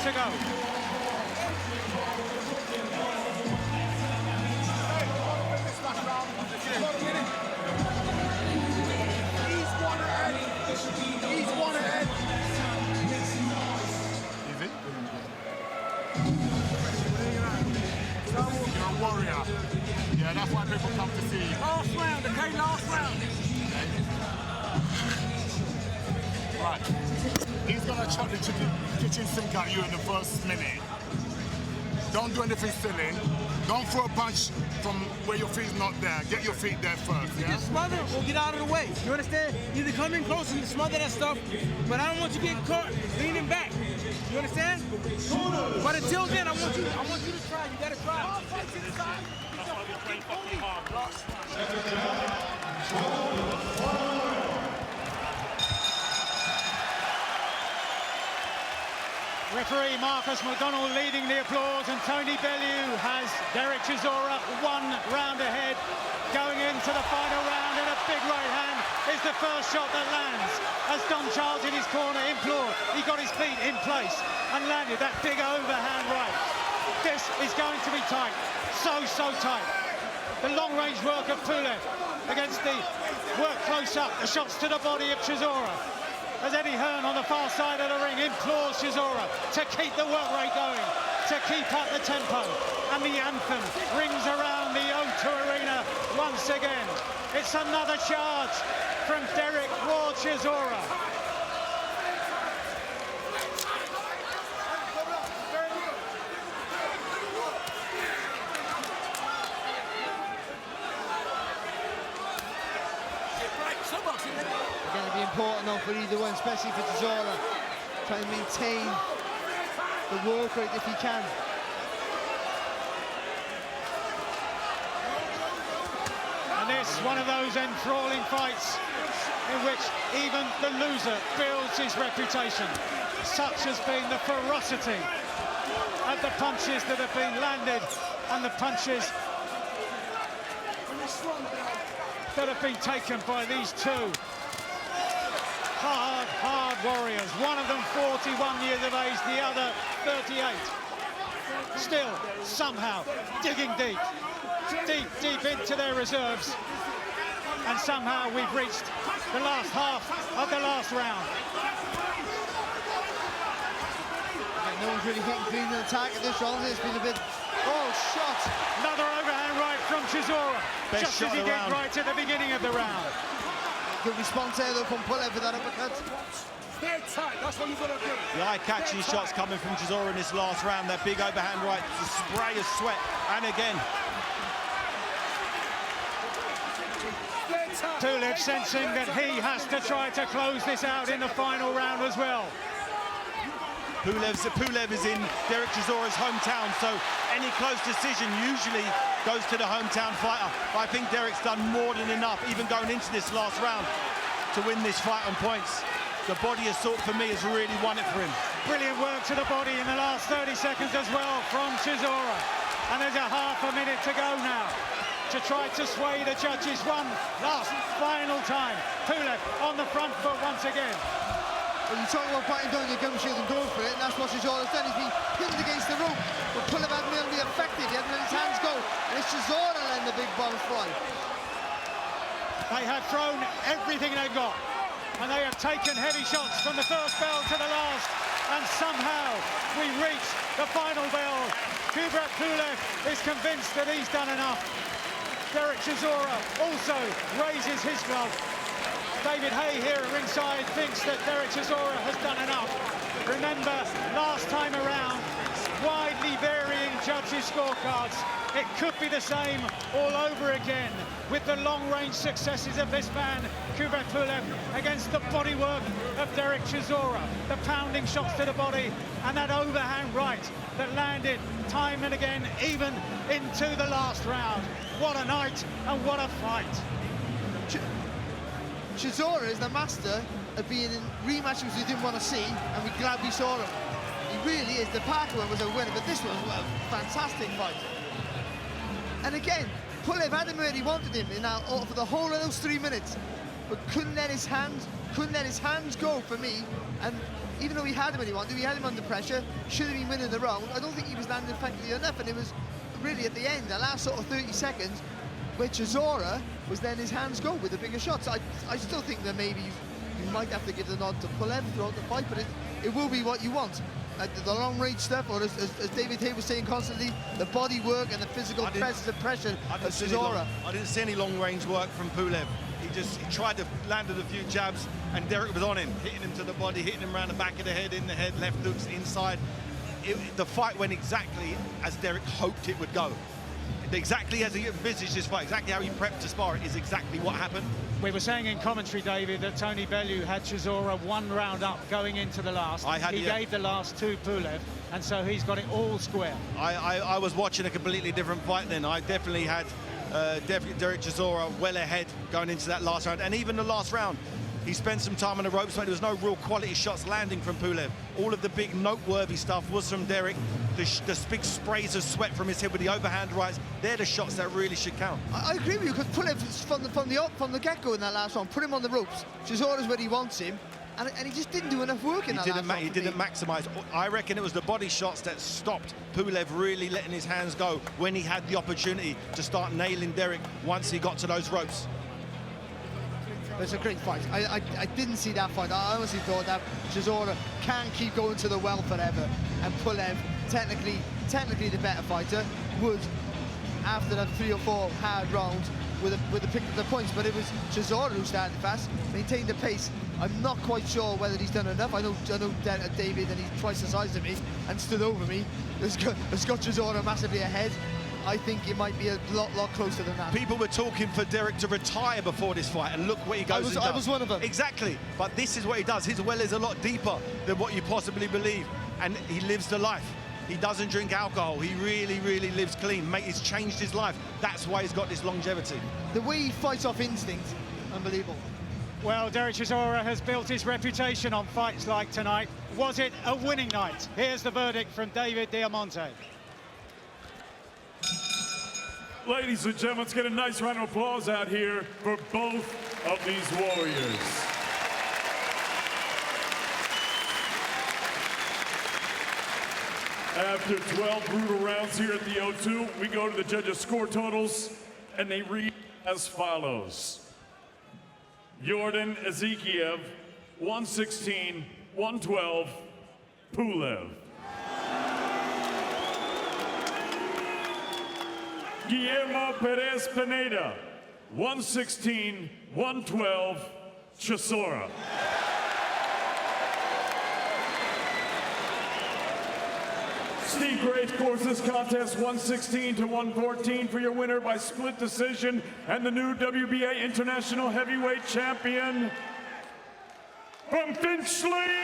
to go. He's one ahead. He's one ahead. Is it? You're a warrior. Yeah, that's why people come to see you. Last round, okay? Last round. Right. He's gonna chuck the kitchen sink at you in the first minute. Don't do anything silly. Don't throw a punch from where your feet's not there. Get your feet there first, yeah? Just smother or get out of the way. You understand? Either come in close and smother that stuff, but I don't want you getting caught leaning back. You understand? But until then, I want you to try. You gotta try. That's why we train fucking hard. Referee Marcus McDonald leading the applause, and Tony Bellew has Derek Chisora 1 round ahead. Going into the final round, and a big right hand is the first shot that lands. As Don Charles in his corner implored, he got his feet in place and landed that big overhand right. This is going to be tight, so tight. The long-range work of Pulev against the work close up, the shots to the body of Chisora. As Eddie Hearn on the far side of the ring implores Chisora to keep the work rate going, to keep up the tempo. And the anthem rings around the O2 Arena once again. It's another charge from Derek Raw Chisora. Going to be important now for either one, especially for Chisora, trying to maintain the work rate if he can. And this, one of those enthralling fights in which even the loser builds his reputation. Such has been the ferocity of the punches that have been landed and the punches that have been taken by these two hard warriors. One of them 41 years of age, the other 38. Still, somehow, digging deep into their reserves. And somehow we've reached the last half of the last round. Yeah, no one's really hitting clean an attack at this round. It's been a bit... Oh, shot! Another overhand right from Chisora. Just as he did right at the beginning of the round. Good response there though from Pulev with that uppercut. Stay tight, that's what you're gonna do. The eye-catching shots coming from Chisora in this last round. That big overhand right, the spray of sweat, and again. Pulev sensing that he has to try to close this out in the final round as well. Pulev is in Derek Chisora's hometown, so any close decision usually goes to the hometown fighter. But I think Derek's done more than enough, even going into this last round, to win this fight on points. The body assault for me has really won it for him. Brilliant work to the body in the last 30 seconds as well from Chisora. And there's a half a minute to go now to try to sway the judges one last final time. Pulev on the front foot once again. When you talk about biting down your gum shield and going for it, and that's what Chisora's done. He's been pinned against the rope, but Pulev hasn't been able to be effective. He hasn't let his hands go, and it's Chisora letting the big bombs fly. They have thrown everything they've got, and they have taken heavy shots from the first bell to the last, and somehow we reach the final bell. Kubrat Pulev is convinced that he's done enough. Derek Chisora also raises his glove. David Hay here at ringside thinks that Derek Chisora has done enough. Remember, last time around, widely varying judges' scorecards. It could be the same all over again with the long-range successes of this man, Kubrat Pulev, against the bodywork of Derek Chisora. The pounding shots to the body and that overhand right that landed time and again, even into the last round. What a night and what a fight. Chisora is the master of being in rematches we didn't want to see, and we're glad we saw him. He really is. The Parker one was a winner, but this one was a fantastic fight. And again, Pulev had him where he wanted him in that, for the whole of those 3 minutes. but couldn't let his hands go for me. And even though he had him when he wanted, he had him under pressure, should have been winning the round. I don't think he was landing effectively enough, and it was really at the end, the last sort of 30 seconds, where Chisora was letting his hands go with the bigger shots. I still think that maybe you might have to give the nod to Pulev throughout the fight, but it will be what you want. The long range stuff, or as David Hay was saying constantly, the body work and the physical presence and pressure of Chisora. I didn't see any long range work from Pulev. He tried to land a few jabs, and Derek was on him, hitting him to the body, hitting him around the back of the head, in the head, left hooks inside. The fight went exactly as Derek hoped it would go. Exactly as he envisaged this fight, exactly how he prepped to spar it is exactly what happened. We were saying in commentary, David, that Tony Bellew had Chisora 1 round up going into the last. He gave the last to Pulev, and so he's got it all square. I was watching a completely different fight then. I definitely had Derek Chisora well ahead going into that last round, and even the last round. He spent some time on the ropes, but there was no real quality shots landing from Pulev. All of the big noteworthy stuff was from Derek. The big sprays of sweat from his head with the overhand rights, they're the shots that really should count. I agree with you, because Pulev, from the get-go in that last round, put him on the ropes. Chisora's where he wants him, and he just didn't do enough work in that last round. He didn't maximise. I reckon it was the body shots that stopped Pulev really letting his hands go when he had the opportunity to start nailing Derek once he got to those ropes. It's a great fight. I didn't see that fight. I honestly thought that Chisora can't keep going to the well forever, and Pulev, technically the better fighter, would, after that 3 or 4 hard rounds, with the pick of the points. But it was Chisora who started fast, maintained the pace. I'm not quite sure whether he's done enough. I know David, and he's twice the size of me and stood over me. Has got Chisora massively ahead. I think it might be a lot closer than that. People were talking for Derek to retire before this fight, and look what he goes and does. I was one of them. Exactly, but this is what he does. His well is a lot deeper than what you possibly believe, and he lives the life. He doesn't drink alcohol. He really, really lives clean. Mate, he's changed his life. That's why he's got this longevity. The way he fights off instinct, unbelievable. Well, Derek Chisora has built his reputation on fights like tonight. Was it a winning night? Here's the verdict from David Diamante. Ladies and gentlemen, let's get a nice round of applause out here for both of these warriors. After 12 brutal rounds here at the O2, we go to the judges' score totals, and they read as follows. Yordan Ezekiev, 116-112, Pulev. Guillermo Perez Pineda, 116-112, Chisora. Steve Gray scores this contest 116-114 for your winner by split decision and the new WBA International Heavyweight Champion from Finchley,